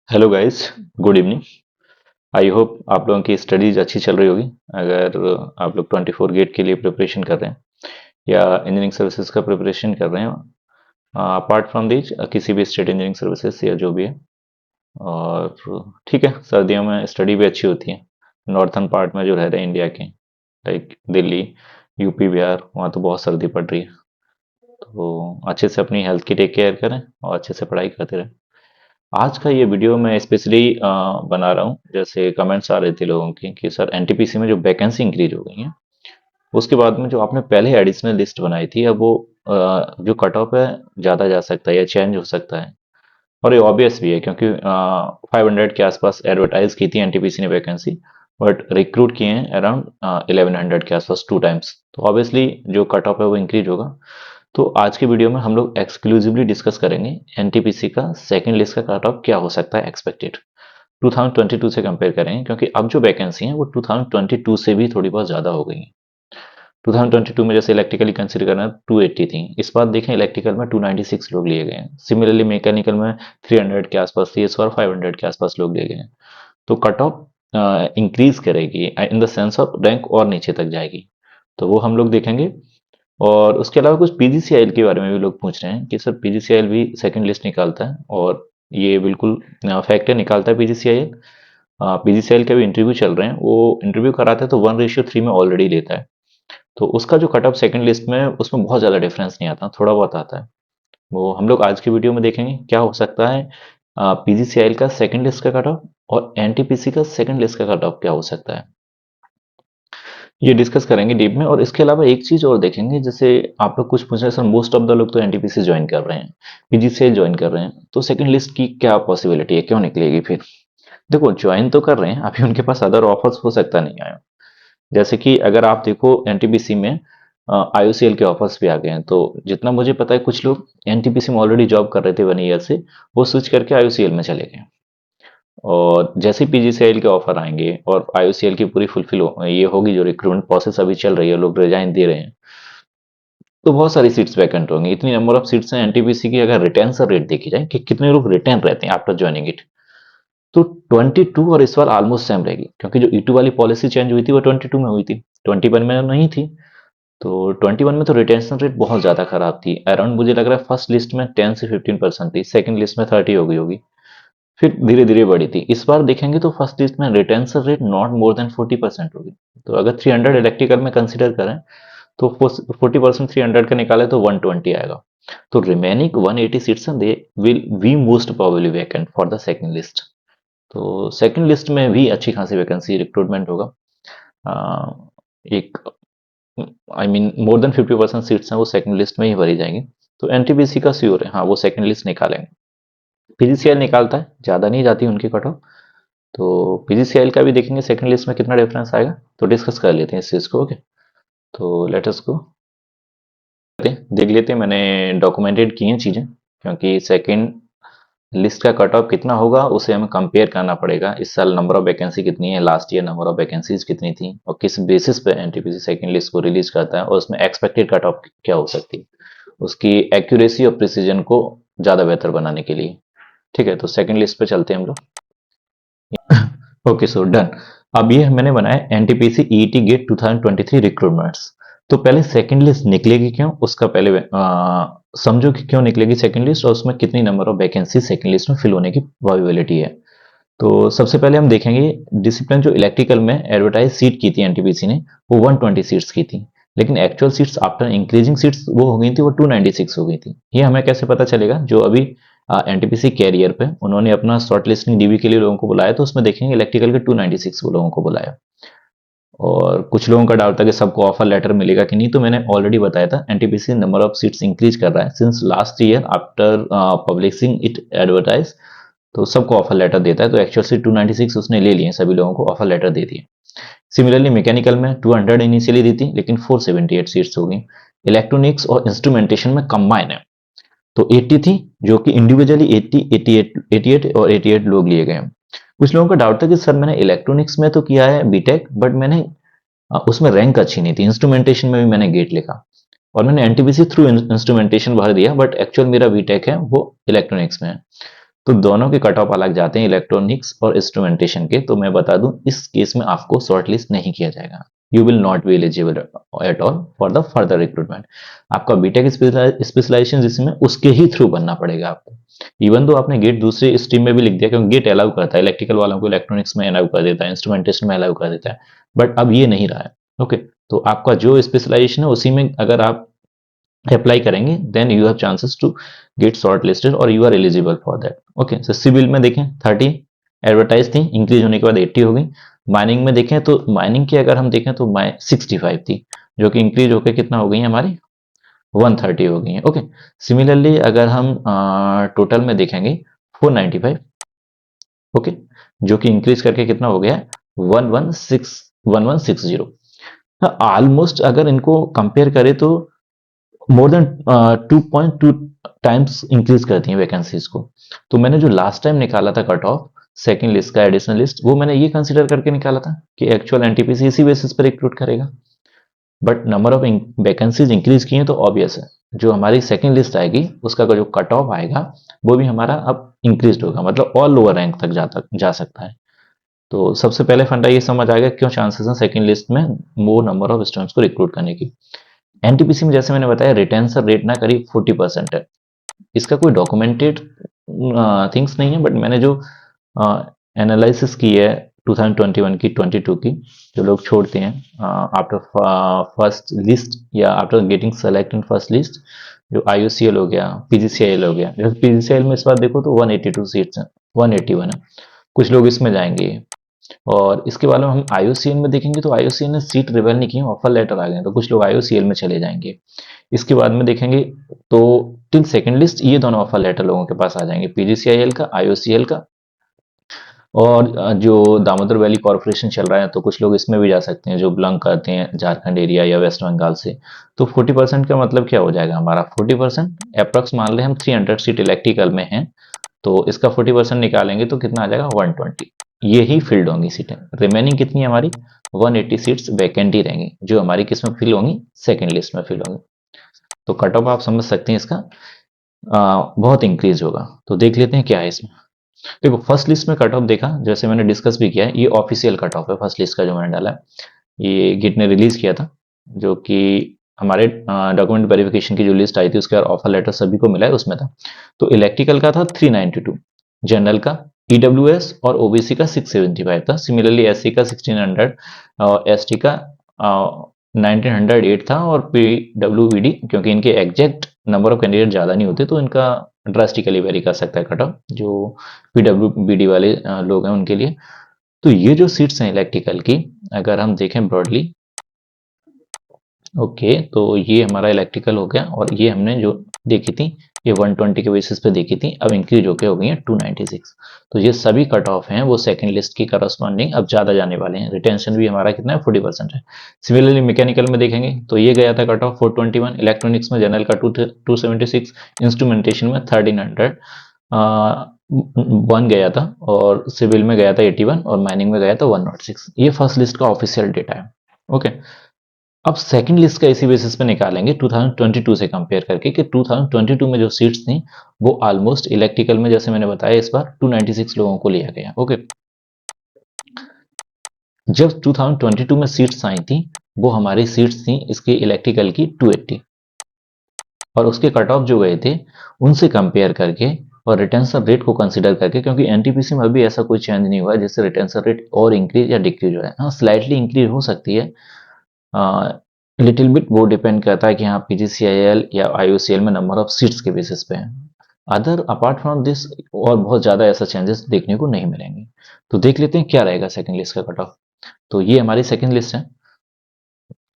Hello guys, good evening. I hope आप लोगों की स्टडीज अच्छी चल रही होगी। अगर आप लोग 24 गेट के लिए प्रिपरेशन कर रहे हैं या इंजीनियरिंग सर्विसेज का प्रिपरेशन कर रहे हैं, अपार्ट फ्रॉम दिस किसी भी स्टेट इंजीनियरिंग सर्विसेज या जो भी है, और ठीक है, सर्दियों में स्टडी भी अच्छी होती है। नॉर्थन पार्ट में जो रह रहे हैं इंडिया के, लाइक दिल्ली, यूपी, बिहार, वहाँ तो बहुत सर्दी पड़ रही है। तो अच्छे से अपनी हेल्थ की टेक केयर करें और अच्छे से पढ़ाई करते रहें। आज का ये वीडियो मैं स्पेशली बना रहा हूँ, जैसे कमेंट्स आ रहे थे लोगों की कि सर एनटीपीसी में जो वैकेंसी इंक्रीज हो गई है, उसके बाद में जो आपने पहले एडिशनल लिस्ट बनाई थी, अब वो जो कट ऑफ है ज़्यादा जा सकता है या चेंज हो सकता है। और ये ऑब्वियस भी है क्योंकि 500 के आसपास एडवर्टाइज की थी एनटीपीसी ने वैकेंसी, बट रिक्रूट किए हैं अराउंड 1100 के आसपास 2 टाइम्स। तो ऑब्वियसली जो कट ऑफ है वो इंक्रीज होगा। तो आज के वीडियो में हम लोग एक्सक्लूसिवली डिस्कस करेंगे एनटीपीसी का सेकंड लिस्ट का कट ऑफ क्या हो सकता है एक्सपेक्टेड। 2022 से कंपेयर करेंगे क्योंकि अब जो वैकेंसी है वो 2022 से भी थोड़ी बहुत ज़्यादा हो गई है। 2022 में जैसे इलेक्ट्रिकली कंसिडर करना 280 थी, इस बार देखें इलेक्ट्रिकल में 296 लोग लिए गए हैं। सिमिलरली मैकेनिकल में 300 के आसपास थी, इस बार 500 के आसपास लोग लिए गए हैं। तो कट ऑफ इंक्रीज करेगी in the sense of rank और नीचे तक जाएगी, तो वो हम लोग देखेंगे। और उसके अलावा कुछ पीजीसीआईएल के बारे में भी लोग पूछ रहे हैं कि सर पीजीसीआईएल भी सेकंड लिस्ट निकालता है, और ये बिल्कुल फैक्ट है, निकालता है पीजीसीआईएल। पीजीसीआईएल के भी इंटरव्यू चल रहे हैं, वो इंटरव्यू कराते हैं तो 1:3 में ऑलरेडी लेता है। तो उसका जो कट ऑफ सेकंड लिस्ट में, उसमें बहुत ज़्यादा डिफरेंस नहीं आता, थोड़ा बहुत आता है। वो हम लोग आज की वीडियो में देखेंगे क्या हो सकता है पीजीसीआईएल का सेकंड लिस्ट का कट ऑफ, और एनटीपीसी का सेकंड लिस्ट का कट ऑफ क्या हो सकता है, ये डिस्कस करेंगे डीप में। और इसके अलावा एक चीज और देखेंगे, जैसे आप लोग कुछ पूछ रहे हैं सर मोस्ट ऑफ द लोग तो एनटीपीसी ज्वाइन कर रहे हैं, पीजीसीएल ज्वाइन कर रहे हैं, तो सेकंड लिस्ट की क्या पॉसिबिलिटी है, क्यों निकलेगी फिर। देखो, ज्वाइन तो कर रहे हैं, अभी उनके पास अदर ऑफर्स हो सकता नहीं आया। जैसे कि अगर आप देखो एनटीपीसी में आईओसीएल के ऑफर्स भी आ गए हैं, तो जितना मुझे पता है कुछ लोग एनटीपीसी में ऑलरेडी जॉब कर रहे थे 1 ईयर से, वो स्विच करके आईओसीएल में चले गए। और जैसे पीजीसीएल के ऑफर आएंगे और आईओसीएल की पूरी फुलफिल ये होगी, जो रिक्रूटमेंट प्रोसेस अभी चल रही है, लोग रिजाइन दे रहे हैं, तो बहुत सारी सीट्स वैकेंट होंगी। इतनी नंबर ऑफ सीट्स हैं एनटीपीसी की, अगर रिटेंशन रेट देखी जाए कि कितने लोग रिटेन रहते हैं आफ्टर ज्वाइनिंग इट, तो 22 और इस बार ऑलमोस्ट सेम रहेगी, क्योंकि जो ई2 वाली पॉलिसी चेंज हुई थी वो 22 में हुई थी, 21 में नहीं थी। तो 21 में तो रिटेंशन रेट बहुत ज्यादा खराब थी, अराउंड मुझे लग रहा है फर्स्ट लिस्ट में 10 से 15% थी, सेकंड लिस्ट में 30 हो गई होगी, फिर धीरे धीरे बढ़ी थी। इस बार देखेंगे तो फर्स्ट लिस्ट में retention rate not more than 40% होगी। तो अगर 300 इलेक्ट्रिकल में कंसिडर करें, तो 40% 300 का निकाले तो 120 आएगा। तो remaining 180 seats they will be most probably vacant for the second list. तो सेकंड लिस्ट में भी अच्छी खासी वैकेंसी रिक्रूटमेंट होगा। एक I mean more than 50% seats हैं वो सेकंड लिस्ट में ही भरी जाएंगी। तो एनटीपीसी का श्योर है, हाँ वो सेकंड लिस्ट निकालेंगे। पीजीसीएल निकालता है, ज़्यादा नहीं जाती उनकी कट ऑफ। तो पीजीसीएल का भी देखेंगे सेकंड लिस्ट में कितना डिफरेंस आएगा, तो डिस्कस कर लेते हैं इस चीज़ को। ओके, तो लेट अस गो, देख लेते हैं। मैंने डॉक्यूमेंटेड की हैं चीज़ें, क्योंकि सेकंड लिस्ट का कट ऑफ कितना होगा उसे हमें कंपेयर करना पड़ेगा। इस साल नंबर ऑफ वैकेंसी कितनी है, last year number of vacancies कितनी थी, और किस बेसिस पे एनटीपीसी सेकंड लिस्ट को रिलीज करता है, और उसमें एक्सपेक्टेड कट ऑफ क्या हो सकती है, उसकी एक्यूरेसी और प्रिसीजन को ज़्यादा बेहतर बनाने के लिए। ठीक है, तो सेकंड लिस्ट पे चलते हैं हम लोग। Okay, so done. अब ये मैंने बनाया एनटीपीसी ईटी गेट 2023 रिक्रूटमेंट्स। तो पहले सेकंड लिस्ट निकलेगी क्यों, उसका पहले समझो कि क्यों निकलेगी सेकंड लिस्ट, और उसमें कितनी number of vacancy second list में फिल होने की प्रोबेबिलिटी है। तो सबसे पहले हम देखेंगे डिसिप्लिन जो इलेक्ट्रिकल में एडवर्टाइज सीट की थी एनटीपीसी ने, वो 120 सीट्स की थी, लेकिन actual seats after increasing seats वो हो गई थी, वो 296 हो गई थी। ये हमें कैसे पता चलेगा, जो अभी एनटीपीसी कैरियर पे उन्होंने अपना शॉर्ट लिस्टिंग डीबी के लिए लोगों को बुलाया, तो उसमें देखेंगे इलेक्ट्रिकल के 296 वो लोगों को बुलाया। और कुछ लोगों का डाउट था कि सबको ऑफर लेटर मिलेगा कि नहीं, तो मैंने ऑलरेडी बताया था NTPC number of seats increase कर रहा है since last year after publishing it advertise. तो सबको ऑफर लेटर देता है, तो एक्चुअल से 296 उसने ले लिए, सभी लोगों को ऑफर लेटर दे दिए। सिमिलरली मैकेनिकल में 200 इनिशियली दी थी, लेकिन 478 सीट्स हो गई। इलेक्ट्रॉनिक्स और इंस्ट्रूमेंटेशन में कंबाइन है, तो 80 थी, जो कि इंडिविजुअली 80, 88 और 88 लोग लिए गए। कुछ लोगों का डाउट था कि सर मैंने इलेक्ट्रॉनिक्स में तो किया है बीटेक, बट मैंने उसमें रैंक अच्छी नहीं थी, इंस्ट्रूमेंटेशन में भी मैंने गेट लिखा, और मैंने एनटीपीसी थ्रू इंस्ट्रूमेंटेशन भर दिया, बट एक्चुअल मेरा बीटेक है वो इलेक्ट्रॉनिक्स में है। तो दोनों के कट ऑफ अलग जाते हैं, इलेक्ट्रॉनिक्स और इंस्ट्रूमेंटेशन के। तो मैं बता दूं, इस केस में आपको शॉर्ट लिस्ट नहीं किया जाएगा, you will not be eligible at all for the further recruitment. आपका बीटेक स्पेशलाइजेशन जिसमें उसके ही थ्रू बनना पड़ेगा आपको। इवन दो आपने गेट दूसरे स्ट्रीम में भी लिख दिया, क्योंकि गेट अलाउ करता है, इलेक्ट्रिकल वालों को इलेक्ट्रॉनिक्स में अलाउ कर देता है, इंस्ट्रूमेंटेशन में अलाउ कर देता है, बट अब ये नहीं रहा है। ओके, तो आपका जो स्पेशलाइजेशन है उसी में अगर आप अप्लाई करेंगे, then you have chances to get shortlisted और you are eligible for that. Okay, so civil में देखें 30 एडवर्टाइज थी, इंक्रीज होने के बाद 80 हो गई। माइनिंग में देखें तो माइनिंग की अगर हम देखें तो 65 थी, जो कि इंक्रीज होकर कितना हो गई है हमारी 130 हो गई है। ओके, सिमिलरली अगर हम टोटल में देखेंगे 495, ओके, जो कि इंक्रीज करके कितना हो गया 1160। हाँ, ऑलमोस्ट अगर इनको कंपेयर करें तो मोर देन 2.2 टाइम्स इंक्रीज करती हैं वैकेंसीज को। तो मैंने जो लास्ट टाइम निकाला था कट ऑफ सेकेंड लिस्ट का एडिशनल लिस्ट, वो मैंने ये कंसीडर करके निकाला था कि एक्चुअल एनटीपीसी इसी बेसिस पर रिक्रूट करेगा, but number of vacancies increase की हैं तो ऑब्वियस है जो हमारी सेकेंड लिस्ट आएगी उसका जो कट ऑफ आएगा वो भी हमारा अब इंक्रीज होगा, मतलब और लोअर रैंक तक जा सकता है। तो सबसे पहले फंडा ये समझ आएगा क्यों चांसेस हैं सेकेंड लिस्ट में मोर नंबर ऑफ स्टूडेंट्स को रिक्रूट करने की। एनटीपीसी में जैसे मैंने बताया रिटेंशन रेट ना करीब 40% है। इसका कोई डॉक्यूमेंटेड थिंग्स नहीं है, बट मैंने जो एनालिसिस की है 2021 की 22 की, जो लोग छोड़ते हैं आफ्टर फर्स्ट लिस्ट या after getting select in first list, जो आईयूसीएल हो गया, पीजीसीआईएल हो गया। जैसे पीजीसीआईएल में इस बार देखो तो 182 सीट्स हैं, 181 है, कुछ लोग इसमें जाएंगे। और इसके बाद में हम आईयूसीएल में देखेंगे तो आईयूसीएल ने सीट रिवेल नहीं की, ऑफर लेटर आ गए, तो कुछ लोग आईयूसीएल में चले जाएंगे। इसके बाद में देखेंगे तो टिल सेकंड लिस्ट ये दोनों ऑफर लेटर लोगों के पास आ जाएंगे, पीजीसीआईएल का, आईओसीएल का। और जो दामोदर वैली कॉरपोरेशन चल रहा है तो कुछ लोग इसमें भी जा सकते हैं जो बिलोंग करते हैं झारखंड एरिया या वेस्ट बंगाल से। तो 40% का मतलब क्या हो जाएगा हमारा 40% अप्रॉक्स मान लें हम 300 सीट इलेक्ट्रिकल में हैं, तो इसका 40% निकालेंगे तो कितना आ जाएगा 120। ये ही फिल्ड होंगी सीटें, रिमेनिंग कितनी है हमारी 180 सीट्स वैकेंट ही रहेंगी जो हमारी किस में फिल होंगी सेकेंड लिस्ट में फिल होंगी। तो कट ऑफ आप समझ सकते हैं इसका बहुत इंक्रीज होगा। तो देख लेते हैं क्या है इसमें। देखो फर्स्ट लिस्ट में कट ऑफ देखा, जैसे मैंने डिस्कस भी किया है, ये ऑफिशियल कट ऑफ है फर्स्ट लिस्ट का जो मैंने डाला है, ये गिट ने रिलीज किया था, जो कि हमारे डॉक्यूमेंट वेरिफिकेशन की जो लिस्ट आई थी उसके बाद ऑफर लेटर सभी को मिला है उसमें था। तो इलेक्ट्रिकल का था 392, जनरल का, ईडब्ल्यूएस और ओबीसी का 675 था, सिमिलरली एससी का 1600 और एसटी का 1908 था, और पीडब्ल्यूबीडी क्योंकि इनके एग्जैक्ट नंबर ऑफ कैंडिडेट ज़्यादा नहीं होते तो इनका ड्रास्टिकली वेरी कर सकता है कट ऑफ जो पीडब्ल्यूबीडी वाले लोग हैं उनके लिए। तो ये जो सीट्स हैं इलेक्ट्रिकल की अगर हम देखें ब्रॉडली, ओके, तो ये हमारा इलेक्ट्रिकल हो गया, और ये हमने जो देखी थी ये 120 के बेसिस पे देखी थी, अब इंक्रीज होके हो गई है 296। तो ये सभी कट ऑफ हैं वो सेकंड लिस्ट की करस्पॉन्डिंग अब ज़्यादा जाने वाले हैं। रिटेंशन भी हमारा कितना है 40% है। सिमिलरली मैकेनिकल में देखेंगे तो ये गया था कट ऑफ 421, इलेक्ट्रॉनिक्स में जनरल का 276, इंस्ट्रूमेंटेशन में 1300 वन गया था, और सिविल में गया था 81 और माइनिंग में गया था 106। ये फर्स्ट लिस्ट का ऑफिशियल डेटा है। ओके, अब सेकंड लिस्ट का इसी बेसिस पे निकालेंगे 2022 से कंपेयर करके कि 2022 में जो सीट्स थी वो ऑलमोस्ट इलेक्ट्रिकल में जैसे मैंने बताया इस बार 296 लोगों को लिया गया। ओके, जब 2022 में सीट्स आई थी वो हमारी सीट्स थी इसकी इलेक्ट्रिकल की 280, और उसके कट ऑफ जो गए थे उनसे कंपेयर करके और रिटेंशन रेट को कंसीडर करके, क्योंकि एनटीपीसी में अभी ऐसा कोई चेंज नहीं हुआ है जिससे रिटेंशन रेट और इंक्रीज या डिक्रीज हो है। हाँ, स्लाइटली इंक्रीज हो सकती है, लिटिल बिट, वो डिपेंड करता है कि हाँ पीजीसीआईएल या आईयूसीएल में नंबर ऑफ सीट्स के बेसिस पे है। अदर अपार्ट फ्रॉम दिस और बहुत ज़्यादा ऐसा चेंजेस देखने को नहीं मिलेंगे। तो देख लेते हैं क्या रहेगा सेकंड लिस्ट का कट ऑफ। तो ये हमारी सेकंड लिस्ट है,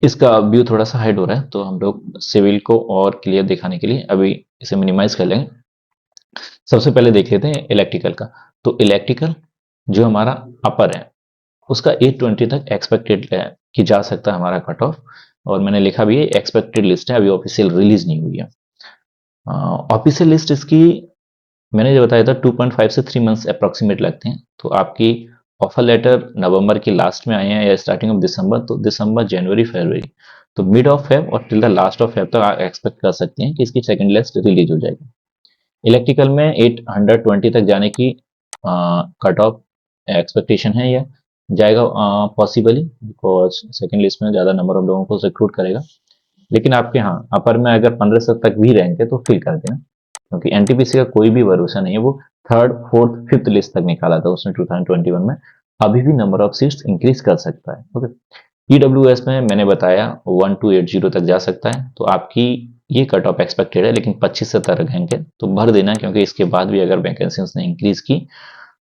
इसका व्यू थोड़ा सा हाइड हो रहा है तो हम लोग सिविल को और क्लियर दिखाने के लिए अभी इसे मिनिमाइज कर लेंगे। सबसे पहले देख लेते हैं इलेक्ट्रिकल का। तो इलेक्ट्रिकल जो हमारा अपर है उसका 820 तक एक्सपेक्टेड है कि जा सकता है हमारा कट ऑफ, और मैंने लिखा भी है एक्सपेक्टेड लिस्ट है, अभी ऑफिशियल रिलीज नहीं हुई है। ऑफिशियल लिस्ट इसकी मैंने जो बताया था 2.5 से 3 मंथ्स अप्रोक्सीमेट लगते हैं। तो आपकी ऑफर लेटर नवंबर के लास्ट में आए हैं या स्टार्टिंग ऑफ दिसंबर, तो दिसंबर जनवरी फरवरी, तो मिड ऑफ फेब और till the last of Feb तक आप एक्सपेक्ट कर सकते हैं कि इसकी सेकंड लिस्ट रिलीज हो जाएगी। इलेक्ट्रिकल में 820 तक जाने की कट ऑफ एक्सपेक्टेशन है, या जाएगा पॉसिबली, बिकॉज सेकेंड लिस्ट में ज़्यादा नंबर ऑफ लोगों को रिक्रूट करेगा। लेकिन आपके यहाँ अपर में अगर 1500 तक भी रैंक है तो फिल कर देना, क्योंकि एनटीपीसी का कोई भी भरोसा नहीं है। वो थर्ड फोर्थ फिफ्थ लिस्ट तक निकाला था उसने 2021 में, अभी भी नंबर ऑफ सीट्स इंक्रीज कर सकता है। ओके, ईडब्ल्यूएस में मैंने बताया 1280 तक जा सकता है, तो आपकी ये कट ऑफ एक्सपेक्टेड है, लेकिन 25 से तक रैंक है तो भर देना, क्योंकि इसके बाद भी अगर वैकेंसी उसने इंक्रीज की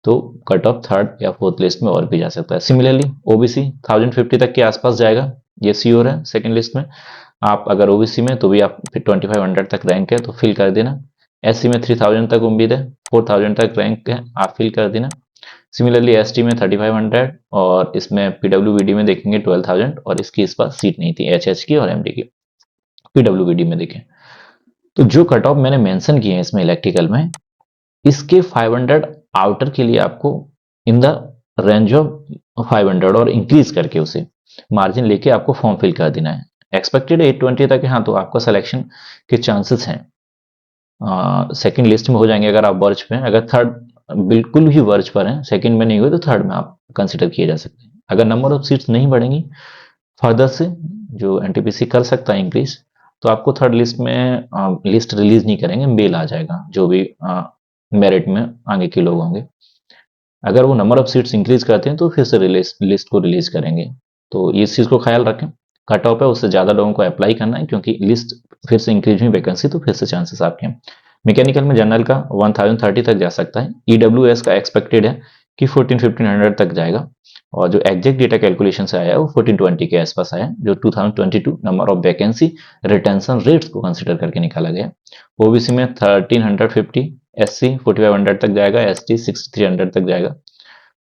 तो कट ऑफ थर्ड या फोर्थ लिस्ट में और भी जा सकता है। सिमिलरली ओबीसी 1050 तक के आसपास जाएगा, ये श्योर है सेकंड लिस्ट में। आप अगर ओबीसी में तो भी आप 2500 तक रैंक है तो फिल कर देना। एससी में 3000 तक उम्मीद है, 4000 तक रैंक है, आप फिल कर देना। सिमिलरली एसटी में 3500, और इसमें पीडब्ल्यूबीडी में देखेंगे 12000, और इसकी इस बार सीट नहीं थी एचएच की और एमडी की। पीडब्ल्यूबीडी में देखें तो जो कट ऑफ मैंने मेंशन किए हैं इसमें इलेक्ट्रिकल में, इसके 500 आउटर के लिए आपको इन द रेंज ऑफ 500 और इंक्रीज करके उसे मार्जिन लेके आपको फॉर्म फिल कर देना है। एक्सपेक्टेड 820 तक है, हाँ, तो आपका सिलेक्शन के चांसेस हैं, सेकंड लिस्ट में हो जाएंगे अगर आप वर्ज पे हैं। अगर थर्ड बिल्कुल ही वर्ज पर हैं, सेकंड में नहीं हुए, तो थर्ड में आप कंसिडर किए जा सकते हैं। अगर नंबर ऑफ सीट्स नहीं बढ़ेंगी फर्दर से, जो एनटीपीसी कर सकता है इंक्रीज, तो आपको थर्ड लिस्ट में लिस्ट रिलीज नहीं करेंगे, मेल आ जाएगा जो भी मेरिट में आगे के लोग होंगे। अगर वो नंबर ऑफ सीट्स इंक्रीज करते हैं तो फिर से लिस्ट को रिलीज करेंगे। तो इस चीज़ को ख्याल रखें, कट ऑफ है उससे ज़्यादा लोगों को अप्लाई करना है, क्योंकि लिस्ट फिर से इंक्रीज हुई वैकेंसी तो फिर से चांसेस आपके हैं। मैकेनिकल में जनरल का 1030 तक जा सकता है। ईडब्ल्यूएस का एक्सपेक्टेड है कि 1500 तक जाएगा, और जो एग्जैक्ट डेटा कैलकुलेशन से आया है वो 1420 के आसपास आया, जो 2022 number of vacancy retention rates को कंसिडर करके निकाला गया। ओबीसी में 1350, एससी 4500 तक जाएगा, एसटी 6300 तक जाएगा,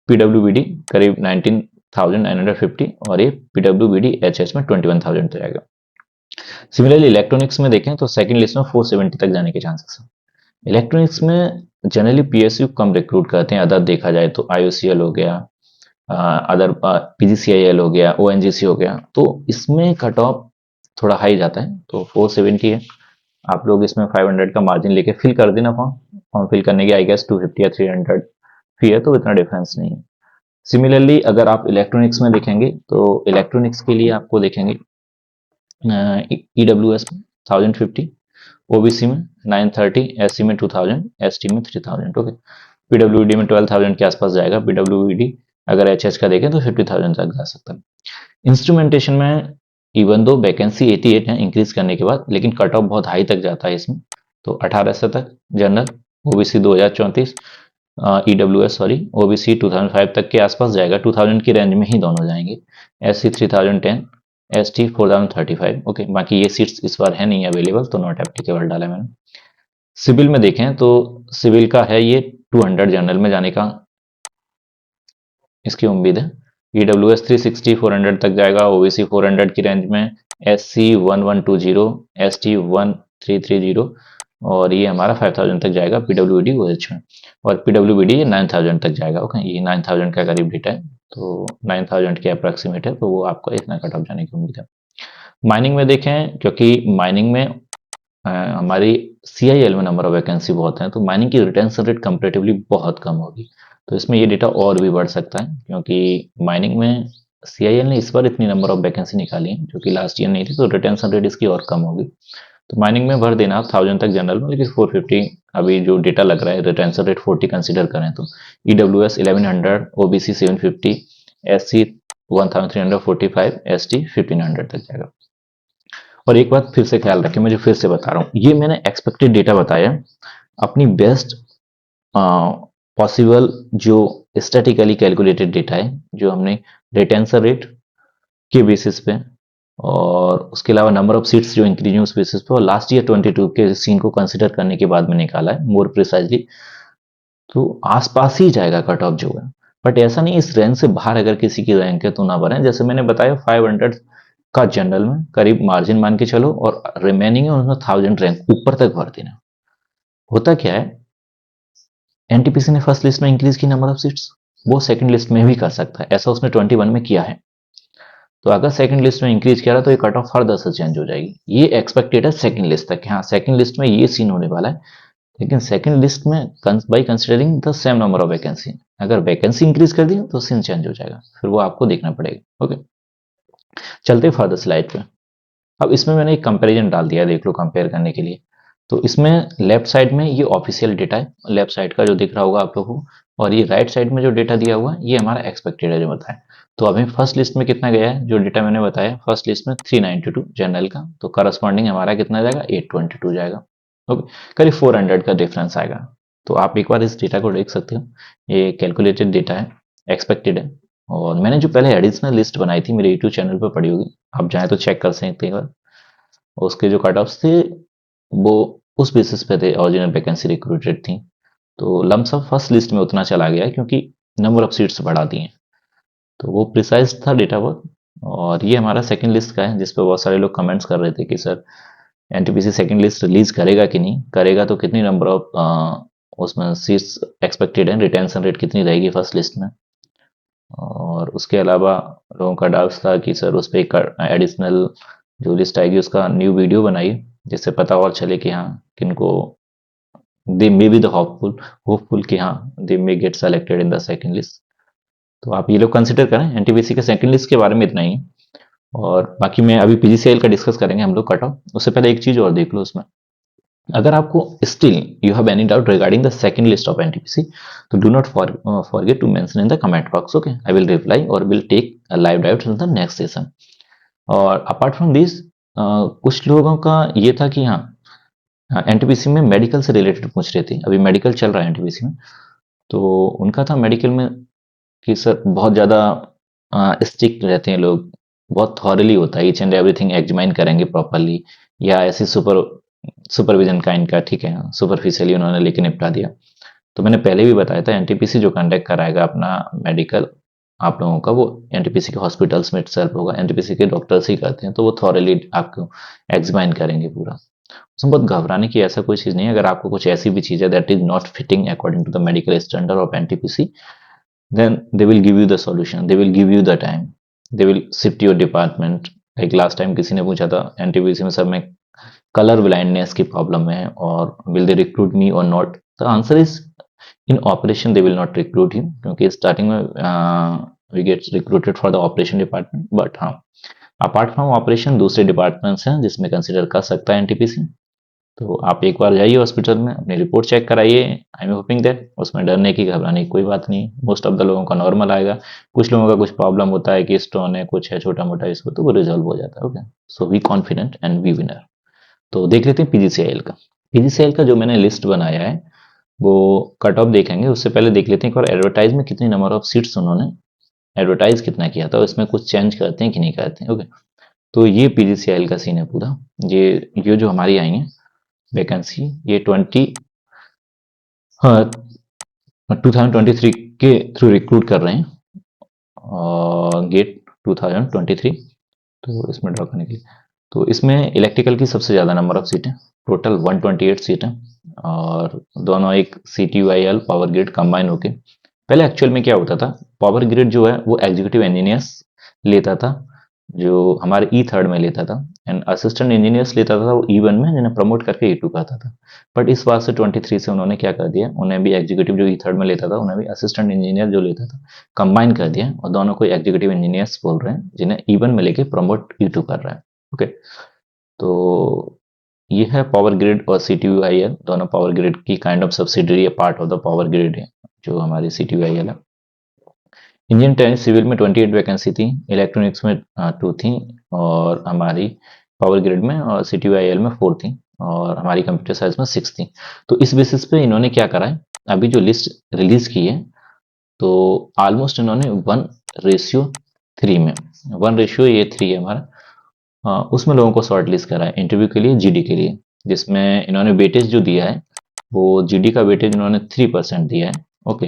पीडब्ल्यूबीडी करीब 19950, और ये पीडब्ल्यूबीडी एचएच में 21000 तक जाएगा। सिमिलरली इलेक्ट्रॉनिक्स में देखें तो सेकंड लिस्ट में 470 तक जाने के चांसेस हैं। इलेक्ट्रॉनिक्स में जनरली पीएसयू कम रिक्रूट करते हैं, अदर देखा जाए तो आईओसीएल हो गया, अदर पीजीसीआईएल हो गया, ओएनजीसी हो गया, तो इसमें कट ऑफ थोड़ा हाई जाता है, तो 470 है। आप लोग इसमें 500 का मार्जिन लेके फिल कर देना फॉर्म। फॉर्म फिल करने की आई गेस 250 या 300 फी है, तो इतना डिफरेंस नहीं है। सिमिलरली अगर आप इलेक्ट्रॉनिक्स में देखेंगे तो इलेक्ट्रॉनिक्स के लिए आपको देखेंगे ईडब्ल्यूएस में 1050, ओबीसी में 930, एससी में 2000, एसटी में 3000। ओके, पीडब्ल्यूडी में 12000 के आसपास जाएगा। पीडब्ल्यूडी अगर एचएच का देखें तो 50000 तक जा सकता है। इंस्ट्रूमेंटेशन में इवन दो वैकेंसी 88 है इंक्रीज करने के बाद, लेकिन कट ऑफ बहुत हाई तक जाता है इसमें, तो 1800 तक general, OBC 2034, EWS sorry, OBC 2005 तक के आसपास जाएगा, 2000 की रेंज में ही दोनों जाएंगे। SC 3010, ST 4035। ओके, बाकी ये सीट्स इस बार है नहीं अवेलेबल, तो नॉट एप्लीकेबल डाला मैंने। सिविल में देखें तो सिविल का है ये 200 जनरल में जाने का इसकी उम्मीद है। ईडब्ल्यूएस 360 400 तक जाएगा, ओबीसी 400 की रेंज में, एससी 1120, एसटी 1330, और ये हमारा 5000 तक जाएगा पीडब्ल्यूडी ओएच में, और पीडब्ल्यूडी ये 9000 तक जाएगा। ओके, ये 9000 का करीब डेटा है, तो 9000 के अप्रॉक्सीमेट है, तो वो आपको इतना कट ऑफ जाने की उम्मीद है। माइनिंग में देखें, क्योंकि माइनिंग में हमारी सीआईएल में नंबर ऑफ वैकेंसी बहुत है, तो माइनिंग की रिटेंशन रेट कंपेरेटिवली बहुत कम होगी, तो इसमें ये डेटा और भी बढ़ सकता है, क्योंकि माइनिंग में सीआईएल ने इस बार इतनी नंबर ऑफ वैकेंसी निकाली है जो कि लास्ट ईयर नहीं थी, तो रिटेंशन रेट इसकी और कम होगी। तो माइनिंग में भर देना आप 1000 तक जनरल में, लेकिन 450 अभी जो डेटा लग रहा है, रिटेंशन रेट 40 कंसिडर करें तो ईडब्ल्यूएस 1100, ओबीसी 750, एससी 1345, एसटी 1500 तक जाएगा। और एक बात फिर से ख्याल रखें, मैं जो फिर से बता रहा हूँ, ये मैंने एक्सपेक्टेड डेटा बताया, अपनी बेस्ट पॉसिबल जो स्टैटिकली कैलकुलेटेड डेटा है, जो हमने रिटेंशन रेट के बेसिस पे, और उसके अलावा नंबर ऑफ सीट्स जो इंक्रीज हुई उस बेसिस पे, और लास्ट ईयर 22 के सीन को कंसिडर करने के बाद में निकाला है मोर प्रिसाइजली, तो आसपास ही जाएगा कट ऑफ जो है। बट ऐसा नहीं इस रैंक से बाहर अगर किसी की रैंक है तो ना बढ़े, जैसे मैंने बताया 500 का जनरल में करीब मार्जिन मान के चलो, और रिमेनिंग है उसमें 1000 रैंक ऊपर तक भर देना। होता क्या है, एनटीपीसी ने फर्स्ट लिस्ट में इंक्रीज की नंबर ऑफ सीट्स, वो सेकंड लिस्ट में भी कर सकता है, ऐसा उसने 21 में किया है। तो अगर सेकंड लिस्ट में इंक्रीज किया तो ये कट ऑफ फर्दर से चेंज हो जाएगी। ये एक्सपेक्टेड है सेकंड लिस्ट तक, हाँ सेकंड लिस्ट में ये सीन होने वाला है, लेकिन सेकंड लिस्ट में by considering the same number of vacancy, अगर वैकेंसी इंक्रीज कर दी तो सीन चेंज हो जाएगा, फिर वो आपको देखना पड़ेगा। ओके, चलते फर्दर स्लाइड पे। अब इसमें मैंने एक कंपैरिजन डाल दिया, देख लो कंपेयर करने के लिए। तो इसमें लेफ्ट साइड में ये ऑफिशियल डेटा है, लेफ्ट साइड का जो दिख रहा होगा आप लोगों को, और ये राइट साइड में जो डेटा दिया हुआ है ये हमारा एक्सपेक्टेड है जो बताया। तो अभी फर्स्ट लिस्ट में कितना गया है, जो डेटा मैंने बताया फर्स्ट लिस्ट में 392 जनरल का, तो करस्पॉन्डिंग हमारा कितना जाएगा, 822 जाएगा। ओके, करीब 400 का डिफरेंस आएगा। तो आप एक बार इस डेटा को देख सकते हो, ये कैलकुलेटेड डेटा है, एक्सपेक्टेड है। और मैंने जो पहले एडिशनल लिस्ट बनाई थी मेरे यूट्यूब चैनल पर पड़ी होगी, आप चाहें तो चेक कर सकते हैं एक बार। उसके जो कट ऑफ्स थे वो उस बेसिस पे थे, ओरिजिनल वैकेंसी रिक्रूटेड थी। तो लमसम फर्स्ट लिस्ट में उतना चला गया क्योंकि नंबर ऑफ सीट्स बढ़ा दी हैं। तो वो प्रिसाइज था डेटा वर्क। और ये हमारा सेकंड लिस्ट का है, जिस पे बहुत सारे लोग कमेंट्स कर रहे थे कि sir NTPC second list release करेगा कि नहीं करेगा, तो कितनी नंबर ऑफ उसमें सीट्स एक्सपेक्टेड है, रिटेंशन रेट कितनी रहेगी फर्स्ट लिस्ट में। और उसके अलावा लोगों का डाउट था कि सर उस पर एक एडिशनल जो लिस्ट आएगी उसका न्यू वीडियो बनाइए, जिससे पता और चले कि हाँ किनको they may be the hopeful कि हाँ they may get selected in the second list. तो आप ये लोग कंसिडर करें, एनटीपीसी के सेकंड लिस्ट के बारे में इतना ही है। और बाकी मैं अभी पीजीसीएल का डिस्कस करेंगे हम लोग कट ऑफ, उससे पहले एक चीज और देख लो उसमें। अगर आपको still you have any doubt regarding the second list of NTPC, तो do not forget to mention in the comment box. Okay, I will reply और will take live doubt in the next session. और apart from this कुछ लोगों का ये था कि हाँ एनटीपीसी में मेडिकल से रिलेटेड पूछ रहे थे, अभी मेडिकल चल रहा है एनटीपीसी में। तो उनका था मेडिकल में कि सर बहुत ज़्यादा स्ट्रिक्ट रहते हैं लोग, बहुत थॉरली होता है, ईच एंड एवरीथिंग एग्जामिन करेंगे प्रॉपरली, या ऐसी सुपरविजन का इनका ठीक है, सुपरफिशियली उन्होंने लेके निपटा दिया। तो मैंने पहले भी बताया था एनटीपीसी जो कंडक्ट कराएगा अपना मेडिकल आप लोगों का, वो एनटीपीसी के हॉस्पिटल्स में इटसेल्फ होगा, एनटीपीसी के डॉक्टर्स ही करते हैं, तो वो थॉरली आपको एग्जामिन करेंगे पूरा। उसमें बहुत घबराने की ऐसा कोई चीज़ नहीं है। अगर आपको कुछ ऐसी भी चीज़ है that is not fitting according to the medical standard of NTPC, then they will give you the solution, they will give you the time, they will shift your department। like last time किसी ने पूछा था NTPC में sir मैं colour blindness की problem में है और will they recruit me or not, the answer is in operation they will not recruit you, क्योंकि स्टार्टिंग में we get recruited for the operation department. But हाँ, अपार्ट फ्रॉम ऑपरेशन दूसरे departments हैं जिसमें कंसिडर कर सकता है एनटीपीसी। तो आप एक बार जाइए हॉस्पिटल में, अपनी रिपोर्ट चेक कराइए। आई एम होपिंग दैट उसमें डरने की घबराने की कोई बात नहीं, मोस्ट ऑफ द लोगों का नॉर्मल आएगा। कुछ लोगों का कुछ प्रॉब्लम होता है कि स्टोन है, कुछ है छोटा मोटा इसको, तो वो रिजॉल्व हो जाता है। Okay, so we confident and we winner. तो देख लेते हैं पीजीसीएल का। पीजीसीएल का जो मैंने लिस्ट बनाया है वो कट ऑफ देखेंगे, उससे पहले देख लेते हैं एक बार एडवर्टाइज में कितनी नंबर ऑफ सीट्स उन्होंने एडवर्टाइज कितना किया था, उसमें कुछ चेंज करते हैं कि नहीं करते हैं। ओके, तो ये पीजीसीएल का सीन है पूरा। ये जो हमारी आई है वैकेंसी, ये 2023 के थ्रू रिक्रूट कर रहे हैं, और गेट 2023। तो इसमें ड्रॉ करने के लिए, तो इसमें इलेक्ट्रिकल की सबसे ज़्यादा नंबर ऑफ सीटें, टोटल 128 सीटें। और दोनों एक CTUIL पावर ग्रिड कंबाइन होके, पहले एक्चुअल में क्या होता था, पावर ग्रिड जो है वो एग्जीक्यूटिव इंजीनियर्स लेता था, जो हमारे E3 में लेता था, एंड असिस्टेंट इंजीनियर्स लेता था वो E1 में, जिन्हें प्रमोट करके E2 का आता था। बट इस बार से 23 से उन्होंने क्या कर दिया, उन्हें भी एग्जीक्यूटिव जो E3 में लेता था उन्हें भी असिस्टेंट इंजीनियर जो लेता था कंबाइन कर दिया, और दोनों को एग्जीक्यूटिव इंजीनियर्स बोल रहे हैं, जिन्हें E1 में लेके प्रमोट E2 कर रहा है। ओके, तो ये है पावर ग्रिड और CTUIL, दोनों पावर ग्रिड की kind of subsidiary part of the power grid है जो हमारी CTUIL है। इंडियन टेन सिविल में 28 वैकेंसी थी, इलेक्ट्रॉनिक्स में 2 थी, और हमारी पावर ग्रिड में और CTUIL में 4 थी, और हमारी कंप्यूटर साइंस में 6 थी। तो इस बेसिस पे इन्होंने क्या करा है, अभी जो लिस्ट रिलीज की है, तो ऑलमोस्ट इन्होंने 1:3 में, 1:3 है हमारा, उसमें लोगों को शॉर्ट लिस्ट करा है इंटरव्यू के लिए, GD के लिए, जिसमें इन्होंने वेटेज जो दिया है वो GD का वेटेज इन्होंने 3% दिया है। ओके,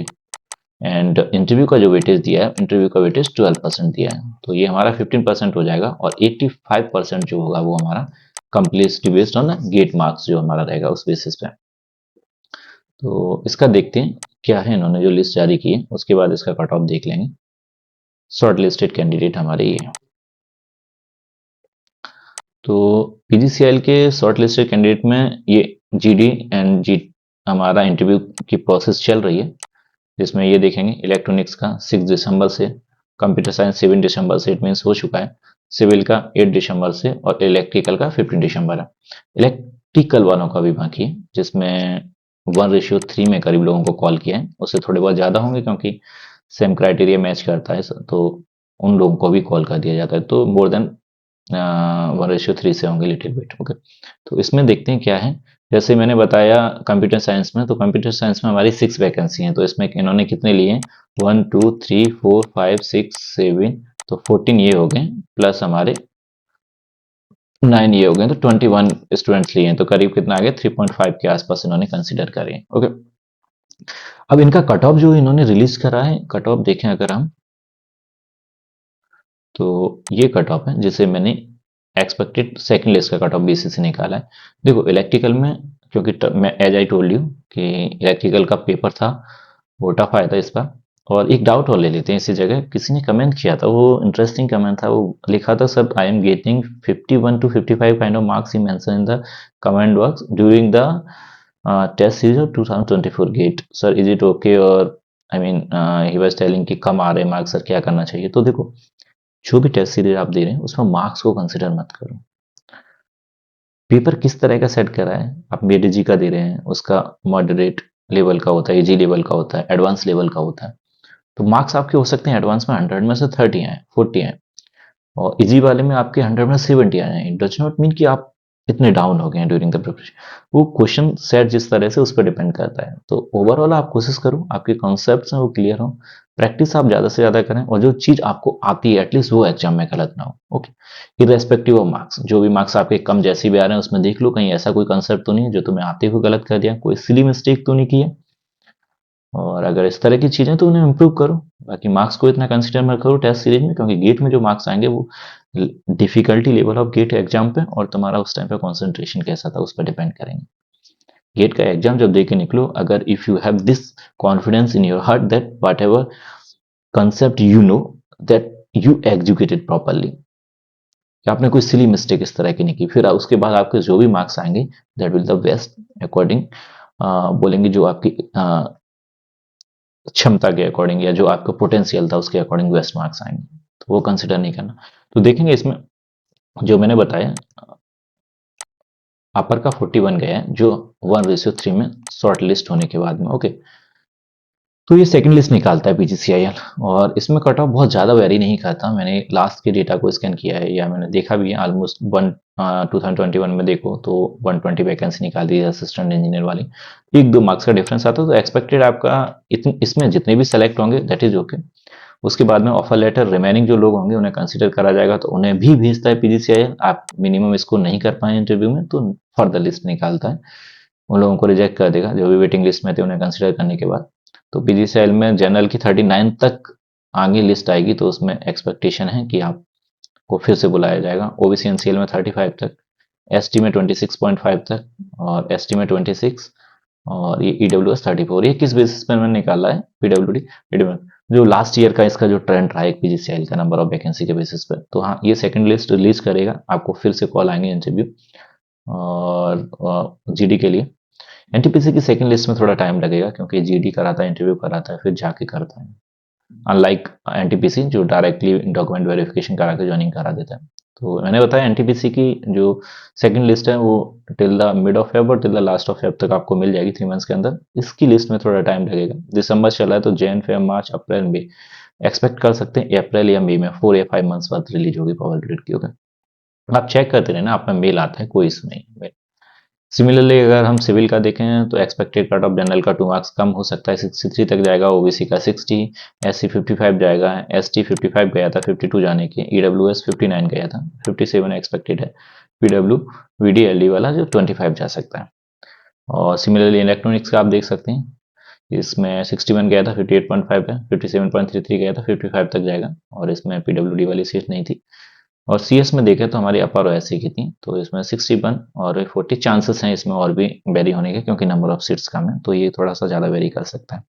एंड इंटरव्यू का जो वेटेज दिया है, इंटरव्यू का वेटेज 12% दिया है। तो ये हमारा 15% हो जाएगा, और 85% जो होगा वो हमारा complete based on get marks जो हमारा रहेगा उस बेसिस पे। तो इसका देखते हैं क्या है, इन्होंने जो लिस्ट जारी की है उसके बाद इसका कट ऑफ देख लेंगे। शॉर्ट लिस्टेड कैंडिडेट हमारे ये है। तो PGCIL के शॉर्ट लिस्टेड कैंडिडेट में ये GD एंड हमारा इंटरव्यू की प्रोसेस चल रही है, जिसमें ये देखेंगे इलेक्ट्रॉनिक्स का 6 दिसंबर से, कंप्यूटर साइंस 7 दिसंबर से, इट मीन्स हो चुका है। सिविल का 8 दिसंबर से और इलेक्ट्रिकल का 15 दिसंबर है। इलेक्ट्रिकल वालों का भी बाकी है, जिसमें 1:3 में करीब लोगों को कॉल किया है। उससे थोड़े बहुत ज़्यादा होंगे क्योंकि सेम क्राइटेरिया मैच करता है, तो उन लोगों को भी कॉल कर दिया जाता है, तो मोर देन 1:3 से होंगे लिटिल बिट। ओके, तो इसमें देखते हैं क्या है। जैसे मैंने बताया कंप्यूटर साइंस में, तो कंप्यूटर साइंस में हमारी 6 वैकेंसी हैं, तो इसमें इन्होंने कितने लिए हैं, 1 2 3 4 5 6 7, तो 14 ये हो गए, प्लस हमारे 9 ये हो गए, तो 21 स्टूडेंट्स लिए हैं, तो करीब कितना आ गया, 3.5 के आसपास इन्होंने कंसिडर करे। ओके, अब इनका कट ऑफ जो इन्होंने रिलीज करा है, कट ऑफ देखें अगर हम, तो ये कट ऑफ है जिसे मैंने एक्सपेक्टेड सेकंड लिस्ट का कट ऑफ बेसिस से निकाला है। देखो इलेक्ट्रिकल में, क्योंकि मैं एज आई टोल्ड यू कि इलेक्ट्रिकल का पेपर था, वो टफ आया था इस बार। और एक डाउट और ले लेते हैं इसी जगह, किसी ने कमेंट किया था, वो इंटरेस्टिंग कमेंट था, वो लिखा था, sir I am getting 51 to 55 kind of marks he mention in the comment box during the test series of 2024 GATE, sir is it okay, और I mean he was telling कि कम आ रहे marks, sir क्या करना चाहिए। तो देखो, जो भी टेस्ट सीरीज आप दे रहे हैं उसमें मार्क्स को कंसिडर मत करो, पेपर किस तरह का सेट करा है। आप बीडीजी का दे रहे हैं, उसका मॉडरेट लेवल का होता है, इजी लेवल का होता है, एडवांस लेवल का होता है, तो मार्क्स आपके हो सकते हैं एडवांस में 100 में से 30 आए, 40 आए, और इजी वाले में आपके 100 में 70 आए हैं। इट डज नॉट मीन कि आप इतने डाउन हो गए हैं ड्यूरिंग द प्रिपरेशन। वो क्वेश्चन सेट जिस तरह से, उस पर डिपेंड करता है। तो ओवरऑल आप कोशिश करो आपके कॉन्सेप्ट्स हैं वो क्लियर हो, प्रैक्टिस आप ज़्यादा से ज़्यादा करें, और जो चीज़ आपको आती है एटलीस्ट वो एग्जाम में गलत ना हो। ओके, इरेस्पेक्टिव ऑफ मार्क्स, जो भी मार्क्स आपके कम जैसे भी आ रहे हैं उसमें देख लो कहीं ऐसा कोई कंसेप्ट तो नहीं है जो तुम्हें आते हुए गलत कर दिया, कोई सिली मिस्टेक तो नहीं की है, और अगर इस तरह की चीज़ें तो उन्हें इम्प्रूव करो। बाकी मार्क्स को इतना कंसिडर मत करो टेस्ट सीरीज में, क्योंकि गेट में जो मार्क्स आएंगे वो difficulty level of GATE exam पे और तुम्हारा उस टाइम पे कंसंट्रेशन कैसा था उस पर डिपेंड करेंगे। गेट का एग्जाम जब दे के निकलो, अगर if you have this confidence in your heart that what ever concept you know that you executed properly, आपने कोई सिली मिस्टेक इस तरह की नहीं की, फिर उसके बाद आपके जो भी मार्क्स आएंगे that will the best according, बोलेंगे जो आपकी क्षमता के अकॉर्डिंग या जो आपका पोटेंशियल था उसके अकॉर्डिंग बेस्ट मार्क्स आएंगे, तो वो कंसिडर नहीं करना। तो देखेंगे इसमें जो मैंने बताया, अपर का 41 गया है जो 1:3 में शॉर्ट लिस्ट होने के बाद में। ओके, तो ये सेकंड लिस्ट निकालता है पीजीसीआईएल, और इसमें कट ऑफ बहुत ज़्यादा वेरी नहीं करता। मैंने लास्ट के डेटा को स्कैन किया है या मैंने देखा भी है, ऑलमोस्ट 2021 में देखो तो 120 वैकेंसी निकाल दी है असिस्टेंट इंजीनियर वाली, 1-2 मार्क्स का डिफरेंस आता है, तो एक्सपेक्टेड आपका इसमें जितने भी सेलेक्ट होंगे दैट इज ओके। उसके बाद में ऑफर लेटर रिमेनिंग जो लोग होंगे उन्हें कंसिडर करा जाएगा, तो उन्हें भी भेजता है पीजीसीआईएल। आप मिनिमम इसको नहीं कर पाए इंटरव्यू में तो फर्दर लिस्ट निकालता है, उन लोगों को रिजेक्ट कर देगा जो भी वेटिंग लिस्ट में थे उन्हें कंसिडर करने के बाद। तो पीजीसीएल में जनरल की 39 तक आगे लिस्ट आएगी, तो उसमें एक्सपेक्टेशन है कि आपको फिर से बुलाया जाएगा। ओबीसी एनसीएल में 35 तक, एसटी में 26.5 तक, और एसटी में 26, और ये ईडब्ल्यूएस 34। ये किस बेसिस पर मैंने निकाला है, पीडब्ल्यूडी जो लास्ट ईयर का इसका जो ट्रेंड रहा है पीजीसीएल का नंबर ऑफ वैकेंसी के बेसिस पर। तो हाँ, ये सेकंड लिस्ट रिलीज करेगा, आपको फिर से कॉल आएंगे इंटरव्यू और जीडी के लिए। एनटीपीसी की सेकंड लिस्ट में थोड़ा टाइम लगेगा क्योंकि जीडी कराता है, इंटरव्यू कराता है, फिर जाके करता है, अनलाइक एनटीपीसी जो डायरेक्टली डॉक्यूमेंट वेरिफिकेशन करा के ज्वाइनिंग करा देता है। तो मैंने बताया एनटीपीसी की जो सेकंड लिस्ट है वो till the mid of Feb और till the last of Feb तक आपको मिल जाएगी 3 मंथ्स के अंदर। इसकी लिस्ट में थोड़ा टाइम लगेगा, दिसंबर चल रहा है तो जैन फेब मार्च अप्रैल मई एक्सपेक्ट कर सकते हैं, अप्रैल या मई में 4 या 5 मंथ्स बाद रिलीज होगी प्रोबेबिलिटी की। ओके, आप चेक करते रहना, आप में मेल आता है, कोई इशू नहीं। सिमिलरली अगर हम सिविल का देखें तो एक्सपेक्टेड कट ऑफ जनरल का 2 मार्क्स कम हो सकता है, 63 तक जाएगा, ओबीसी का 60, एससी 55 जाएगा, एसटी 55 गया था 52 जाने के, ईडब्ल्यूएस 59 गया था, 57 एक्सपेक्टेड है, पीडब्ल्यू वीडीएलडी वाला जो 25 जा सकता है। और सिमिलरली इलेक्ट्रॉनिक्स का आप देख सकते हैं, इसमें 61 गया था, 58.5 है, 57.33 गया था, 55 तक जाएगा, और इसमें पीडब्ल्यूडी वाली सीट नहीं थी। और सीएस में देखें तो हमारी अपर ओएससी की थी, तो इसमें 61 और 40 चांसेस हैं इसमें और भी वेरी होने के, क्योंकि नंबर ऑफ सीट्स कम है तो ये थोड़ा सा ज़्यादा वेरी कर सकता है।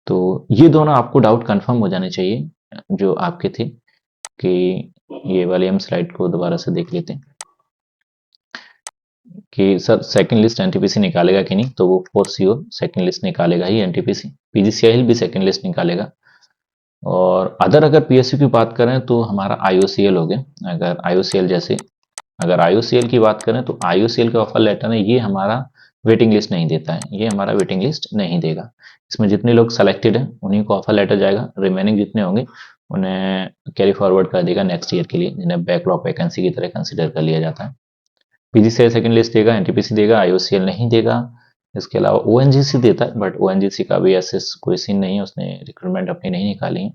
तो ये दोनों आपको डाउट कंफर्म हो जाने चाहिए जो आपके थे, कि ये वाली हम स्लाइड को दोबारा से देख लेते हैं। कि सर सेकंड लिस्ट एनटीपीसी निकालेगा कि नहीं, तो वो फॉर श्योर सेकंड लिस्ट निकालेगा ही एनटीपीसी। पीजीसीआईएल भी सेकंड लिस्ट निकालेगा। और अदर अगर पीएसयू की बात करें तो हमारा आईओसीएल हो गया। अगर आईओसीएल जैसे अगर आईओसीएल की बात करें तो आईओसीएल का ऑफर लेटर है, ये हमारा वेटिंग लिस्ट नहीं देता है, ये हमारा वेटिंग लिस्ट नहीं देगा। इसमें जितने लोग सेलेक्टेड हैं उन्हीं को ऑफर लेटर जाएगा, रिमेनिंग जितने होंगे उन्हें कैरी फॉरवर्ड कर देगा नेक्स्ट ईयर के लिए, जिन्हें बैकलॉग वैकेंसी की तरह कंसिडर कर लिया जाता है। पीजीसीएल सेकंड लिस्ट देगा, एनटीपीसी देगा, आईओसीएल नहीं देगा। इसके अलावा ओएनजीसी देता है, बट ओएनजीसी का भी ऐसे कोई सीन नहीं है, उसने रिक्रूटमेंट अपनी नहीं निकाली है।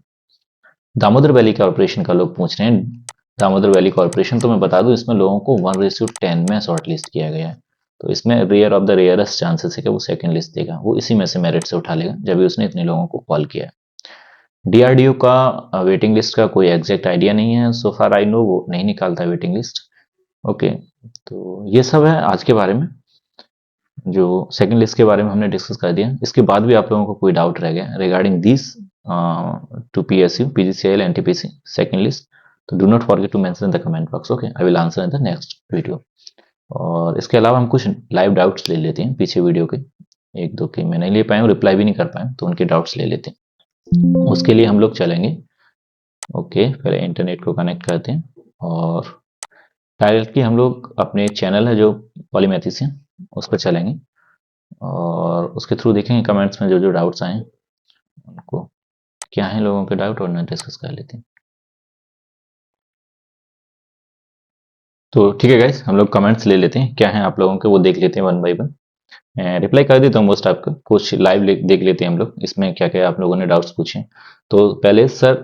दामोदर वैली कॉर्पोरेशन का लोग पूछ रहे हैं। दामोदर वैली कॉर्पोरेशन तो मैं बता दूं, इसमें लोगों को 1:10 में शॉर्ट लिस्ट किया गया है। तो इसमें rare of the rarest chances है कि वो सेकंड लिस्ट देगा, वो इसी में से मेरिट से उठा लेगा जब भी उसने इतने लोगों को कॉल किया है। डीआरडीओ का वेटिंग लिस्ट का कोई एग्जैक्ट आइडिया नहीं है, सो फार आई नो वो नहीं निकालता वेटिंग लिस्ट। ओके, तो ये सब है आज के बारे में, जो सेकंड लिस्ट के बारे में हमने डिस्कस कर दिया। इसके बाद भी आप लोगों को कोई डाउट रह गया regarding this two PSU, PGCIL, NTPC second list, तो do not forget to mention in the comment box. Okay, I will answer in the next video. और इसके अलावा हम कुछ लाइव डाउट्स ले लेते हैं पीछे वीडियो के, एक दो के मैं नहीं ले पाया हूँ, रिप्लाई भी नहीं कर पाया, तो उनके डाउट्स ले लेते हैं। उसके लिए हम लोग चलेंगे, ओके, पहले इंटरनेट को कनेक्ट करते हैं और डायरेक्टली हम लोग अपने चैनल है जो पॉलीमैथिशियन, उस पर चलेंगे और उसके थ्रू देखेंगे कमेंट्स में जो जो डाउट्स आए उनको, क्या है लोगों के डाउट, और ना डिस्कस कर लेते हैं। तो ठीक है गाइस, हम लोग कमेंट्स ले लेते हैं, क्या है आप लोगों के वो देख लेते हैं वन बाय वन। रिप्लाई कर देता हूँ मोस्ट आपका, कुछ लाइव देख लेते हैं हम लोग, इसमें क्या क्या आप लोगों ने डाउट्स पूछे। तो पहले, sir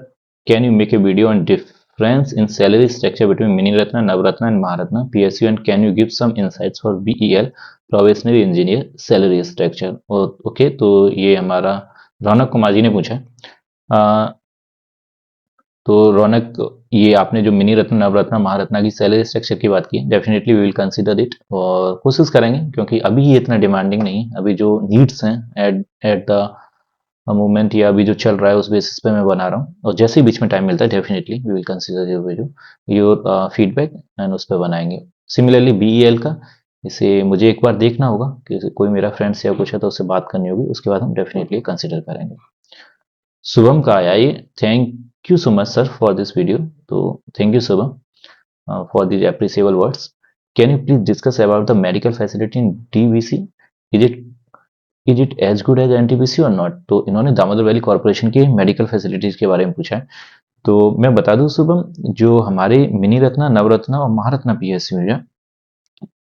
can you make a video on difference in salary structure between mini Ratna, Navratna and Maharatna PSU, and can you give some insights for BEL probationary engineer salary structure. Okay, तो ये हमारा रौनक कुमार जी ने पूछा है। तो रौनक, ये आपने जो मिनी रत्न, नवरत्न, महारत्ना की सैलरी स्ट्रक्चर की बात की, definitely we will consider it, और कोशिश करेंगे, क्योंकि अभी ये इतना डिमांडिंग नहीं है। अभी जो नीड्स हैं एट एट द मोमेंट, या अभी जो चल रहा है उस बेसिस पे मैं बना रहा हूँ, और जैसे ही बीच में टाइम मिलता है definitely we will consider your video, your feedback, and उस पर बनाएंगे। सिमिलरली बीईएल का, इसे मुझे एक बार देखना होगा कि कोई मेरा फ्रेंड्स या कुछ है तो उससे बात करनी होगी, उसके बाद हम डेफिनेटली कंसिडर करेंगे। शुभम का आया ये, thank you so much sir for this video. तो thank you Shubham for this appreciable words. Can you please discuss about the medical facility in DVC, is it as good as NTPC और not. तो इन्होंने Damodar Valley Corporation की medical facilities के बारे में पूछा है। तो मैं बता दूं शुभम, जो हमारे मिनी रत्ना, नवरत्ना और महारत्ना पीएसयू है,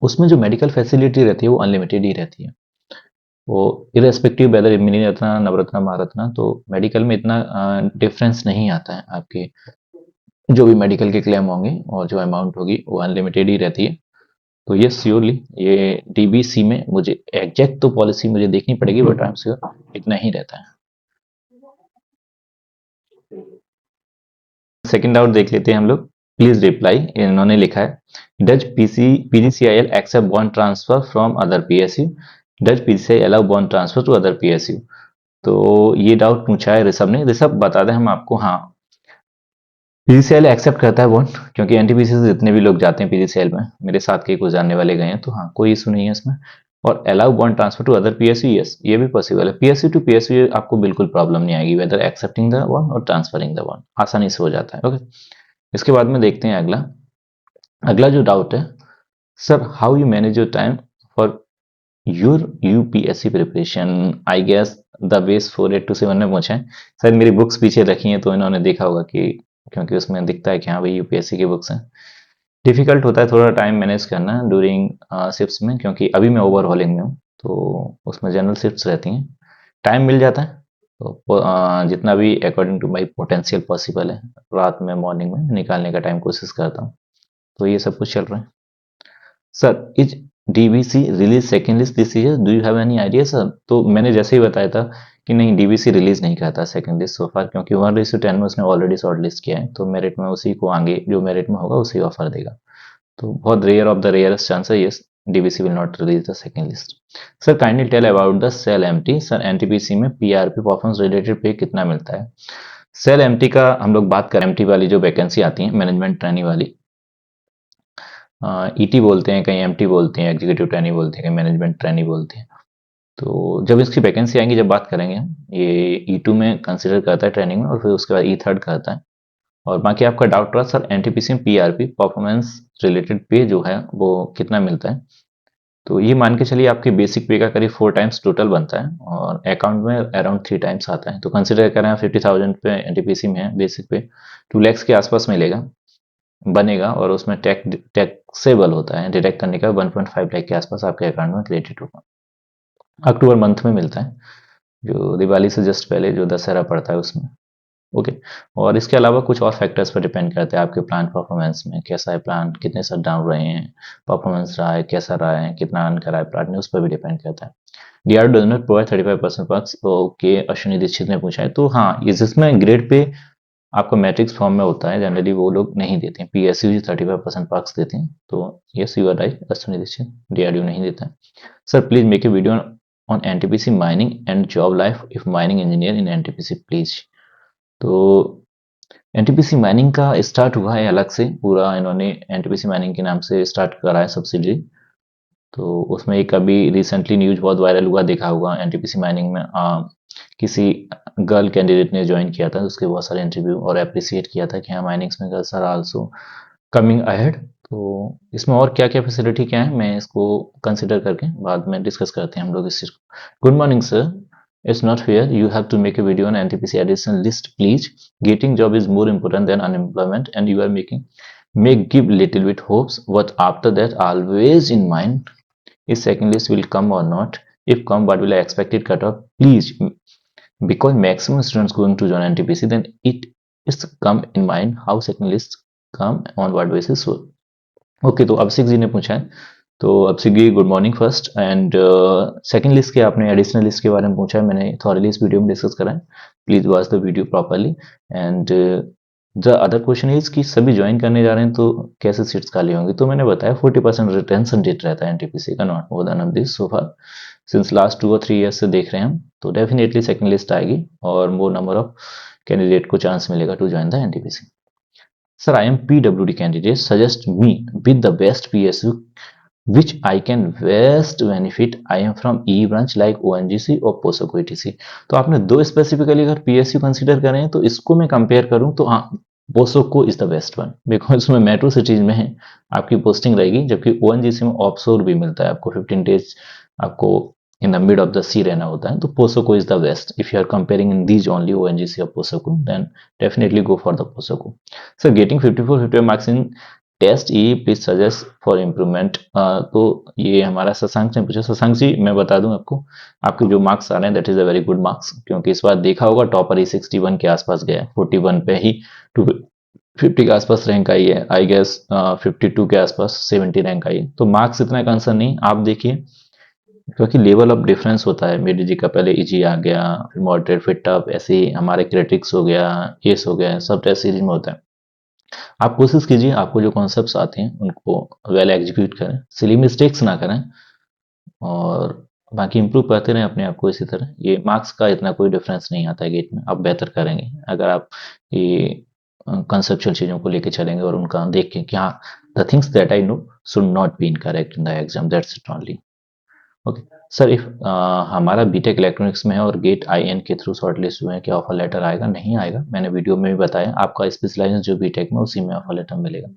उसमें जो मेडिकल फैसिलिटी रहती है वो अनलिमिटेड ही रहती है। वो irrespective whether mini Ratna, Navratna, Maharatna, तो मेडिकल में इतना डिफरेंस नहीं आता है। आपके जो भी मेडिकल के क्लेम होंगे और जो अमाउंट होगी वो अनलिमिटेड ही रहती है। तो ये श्योरली, ये डीबीसी में मुझे एग्जैक्ट तो पॉलिसी मुझे देखनी पड़ेगी, बट आई एम श्योर इतना ही रहता है। सेकंड डाउट देख लेते हैं हम लोग, प्लीज रिप्लाई। इन्होंने लिखा है, does PGCIL accept bond transfer from other PSU, does PGCI allow bond transfer to other PSU. तो ये डाउट पूछा है ऋषभ ने। ऋषभ बता दें हम आपको, हाँ, पीजीसीएल एक्सेप्ट करता है बॉन्ड, क्योंकि एनटीपीसी से जितने भी लोग जाते हैं पीजीसीएल में, मेरे साथ के कुछ जानने वाले गए हैं, तो हाँ, कोई इशू नहीं है इसमें। और allow bond transfer to other PSU, yes, ये भी पॉसिबल है। पीएसयू टू पीएसयू आपको बिल्कुल प्रॉब्लम नहीं आएगी, वेदर एक्सेप्टिंग द बॉन्ड और ट्रांसफरिंग द बॉन्ड, आसानी से हो जाता है। ओके, इसके बाद में देखते हैं अगला। अगला जो डाउट है, sir how you manage your time for your UPSC preparation. I guess the base 4827 में पूछा है। शायद मेरी बुक्स पीछे रखी हैं तो इन्होंने देखा होगा कि, क्योंकि उसमें दिखता है कि हाँ भाई यूपीएससी की बुक्स हैं। डिफिकल्ट होता है थोड़ा टाइम मैनेज करना ड्यूरिंग शिफ्ट्स में, क्योंकि अभी मैं ओवरहॉलिंग में हूँ, तो उसमें जनरल शिफ्ट्स रहती हैं। टाइम मिल जाता है तो जितना भी according to my potential possible है, रात में मॉर्निंग में निकालने का टाइम कोशिश करता हूँ। तो ये सब कुछ चल रहा है। Sir is DBC release second list this year, do you have any idea sir. तो मैंने जैसे ही बताया था कि नहीं, डीबीसी रिलीज नहीं करता सेकेंड लिस्ट सोफार, क्योंकि 1:10 में उसने ऑलरेडी शॉर्ट लिस्ट किया है, तो मेरिट में उसी को आगे जो मेरिट में होगा उसी ऑफर देगा। तो बहुत rare of the rarest chance है, yes, DBC will not release the second list. Sir kindly tell about the SAIL MT. Sir NTPC में पीआरपी परफॉर्मेंस रिलेटेड पे कितना मिलता है। सेल एमटी का हम लोग बात करें, एमटी वाली जो वैकेंसी आती है मैनेजमेंट ट्रेनिंग वाली, ईटी बोलते हैं, कहीं एमटी बोलते हैं, एग्जीक्यूटिव ट्रेनी बोलते हैं, कहीं मैनेजमेंट ट्रेनी बोलते हैं। तो जब इसकी वैकेंसी आएंगी, जब बात करेंगे हम, ये ई2 में कंसिडर करता है ट्रेनिंग में, और फिर उसके बाद ई3 करता है। और बाकी आपका डाउट रहा सर एनटीपीसी में पीआरपी परफॉर्मेंस रिलेटेड पे जो है वो कितना मिलता है। तो ये मान के चलिए आपके बेसिक पे का करीब 4 टाइम्स टोटल बनता है, और अकाउंट में अराउंड 3 टाइम्स आता है। तो कंसिडर करें 50,000 पे एनटीपीसी में है, बेसिक पे 2 lakhs के आसपास मिलेगा, बनेगा, और उसमें टैक्सेबल होता है, डिडक्ट करने का 1.5 लाख के आसपास आपके अकाउंट में क्रेडिट होगा। अक्टूबर मंथ में मिलता है, जो दिवाली से जस्ट पहले जो दशहरा पड़ता है उसमें। ओके। और इसके अलावा कुछ और फैक्टर्स पर डिपेंड करते हैं आपके प्लांट परफॉर्मेंस में, कैसा है प्लांट, कितने शट डाउन रहे हैं, परफॉर्मेंस रहा है कैसा रहा है, कितना अर्न करा है प्लांट ने, उस पर भी डिपेंड करता है। DR does not provide 35% marks, okay, Ashwini Dixit ने पूछा है। तो हाँ, ये जिसमें ग्रेड पे आपका मैट्रिक्स फॉर्म में होता है, जनरली वो लोग नहीं देते हैं, पीएसयू ही 35% मार्क्स देते हैं। तो yes you are right Ashwini Dixit, DRDO नहीं देता है। Sir please make a video on NTPC mining and job life if mining engineer in NTPC please. तो एनटीपीसी माइनिंग का स्टार्ट हुआ है अलग से, पूरा इन्होंने एनटीपीसी माइनिंग के नाम से स्टार्ट करा है सब्सिडरी। तो उसमें एक अभी रिसेंटली न्यूज बहुत वायरल हुआ, देखा होगा, एनटीपीसी माइनिंग में किसी गर्ल कैंडिडेट ने ज्वाइन किया था, उसके बहुत सारे इंटरव्यू और अप्रिसिएट किया था कि हाँ माइनिंग्स में girls are also coming ahead. तो इसमें और क्या क्या फैसिलिटी क्या है, मैं इसको कंसिडर करके बाद में डिस्कस करते हैं हम लोग इस चीज को। Good morning sir, it's not fair you have to make a video on NTPC additional list please. Getting job is more important than unemployment and you are making make give little bit hopes what after that always in mind is second list will come or not, if come what will I expect it cut off please, because maximum students going to join NTPC then it is come in mind how second list come on what basis. So okay, तो अभिषेक जी ने पूछा है। तो Abhishek ji good morning first, and second list के आपने additional list के बारे में पूछा है, मैंने थॉरली इस वीडियो में डिस्कस करा है, please watch the video properly. And the other question is कि सभी ज्वाइन करने जा रहे हैं तो कैसे सीट्स खाली होंगी। तो मैंने बताया 40% रिटेंशन रेट रहता है एनटीपीसी का, not more than this so far, since last 2 और 3 ईयर्स से देख रहे हैं हम। तो डेफिनेटली सेकंड लिस्ट आएगी और मोर नंबर ऑफ कैंडिडेट को चांस मिलेगा to join the NTPC. Sir, I am PWD candidate. Suggest me with the best PSU which I can best benefit. I am from E branch like ONGC और POSOCO ETC. तो आपने दो specifically अगर PSU consider करें तो इसको मैं compare करूं तो हाँ, POSOCO is the best one, because उसमें मेट्रो सिटीज में है आपकी पोस्टिंग रहेगी, जबकि ओएनजीसी में ऑफशोर भी मिलता है आपको, 15 डेज आपको in the mid of the sea रहना होता है। तो POSOCO is the best if you are comparing in these only ONGC और POSOCO, then definitely go for the POSOCO. Sir getting 54 marks in test E please suggest for improvement. तो ये हमारा शशांक ने पूछा। शशांक जी मैं बता दूं आपको, आपके जो मार्क्स आ रहे हैं that is a very good marks, क्योंकि इस बार देखा होगा टॉपर ही 61 के आसपास गया, 41 पे ही 250 के आसपास रैंक आई है, आई गेस 52 के आसपास 70 रैंक आई है। तो मार्क्स इतना कंसर्न नहीं, आप देखिए, क्योंकि लेवल ऑफ डिफरेंस होता है। मेडी जी का पहले इजी आ गया, फिर मॉडरेट, फिर टफ, ऐसे ही हमारे क्रिटिक्स हो गया, एस हो गया, सब टेस्ट सीरीज में होता है। आप कोशिश कीजिए आपको जो कॉन्सेप्ट्स आते हैं उनको वेल एग्जीक्यूट करें, सिली मिस्टेक्स ना करें, और बाकी इंप्रूव करते रहें अपने आप को। इसी तरह ये मार्क्स का इतना कोई डिफरेंस नहीं आता है गेट में, आप बेहतर करेंगे अगर आप ये कंसेप्चुअल चीज़ों को लेके चलेंगे और उनका देख के कि हाँ the things that I know should not be incorrect in the exam, that's it only. Okay sir, if हमारा बीटेक इलेक्ट्रॉनिक्स में है और गेट आईएन के थ्रू शॉर्ट लिस्ट हुए हैं, क्या ऑफर लेटर आएगा? नहीं आएगा, मैंने वीडियो में भी बताया, आपका स्पेशलाइजेशन जो बीटेक में उसी में ऑफर लेटर मिलेगा।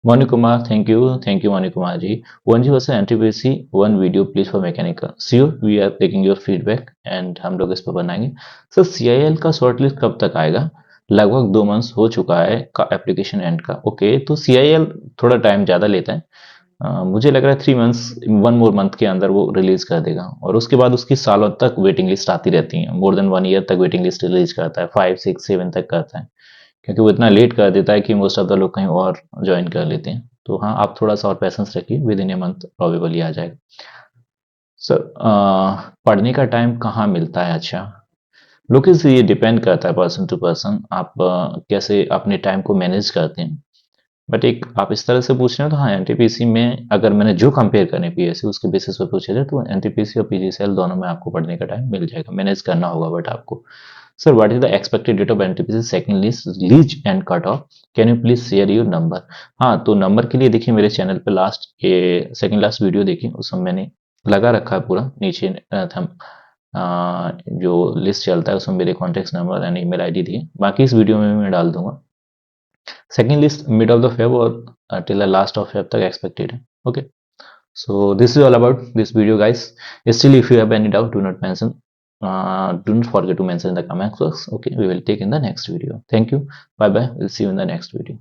Moni Kumar, thank you Moni Kumar ji. One G versus NTPC one video please for mechanical, sure we are taking your feedback and हम लोग इस पर बनाएंगे। सर सीआईएल का शॉर्ट लिस्ट कब तक आएगा? लगभग 2 मंथ्स हो चुका है का एप्लीकेशन एंड का। ओके, तो सीआईएल थोड़ा टाइम ज़्यादा लेता है, मुझे लग रहा है 3 मंथ्स, 1 मोर मंथ के अंदर वो रिलीज कर देगा, और उसके बाद उसकी सालों तक वेटिंग लिस्ट आती रहती है, मोर देन 1 ईयर तक वेटिंग लिस्ट रिलीज करता है, 5 6 7 तक करता है, क्योंकि वो इतना लेट कर देता है कि मोस्ट ऑफ द लोग कहीं और ज्वाइन कर लेते हैं। तो हाँ, आप थोड़ा सा और पेशेंस रखिए, within a month probably आ जाएगा। सर पढ़ने का टाइम कहाँ मिलता है? अच्छा लोकेश, ये डिपेंड करता है पर्सन टू पर्सन, आप कैसे अपने टाइम को मैनेज करते हैं। बट एक आप इस तरह से पूछ रहे हो तो हाँ, एनटीपीसी में अगर मैंने जो कंपेयर करें पीएससी उसके बेसिस पर पूछे जाए तो एनटीपीसी और पीजीसीएल दोनों में आपको पढ़ने का टाइम मिल जाएगा, मैनेज करना होगा बट आपको। Sir, what is the expected date of NTPC second list leach and cut off? Can you please share your number? हाँ, तो नंबर के लिए देखिए मेरे चैनल पे लास्ट सेकंड लास्ट वीडियो देखिए, उसमें मैंने लगा रखा है पूरा नीचे थम जो लिस्ट चलता है उसमें मेरे contact number and email ID दिए, बाकी इस वीडियो में मैं डाल दूंगा। Second list mid of the Feb और till the last of Feb तक एक्सपेक्टेड है। Okay, so this is all about this video, guys. Still, if you have any doubt, do not mention, do not forget to mention in the comment box. Okay, we will take in the next video. Thank you, bye bye, we'll see you in the next video.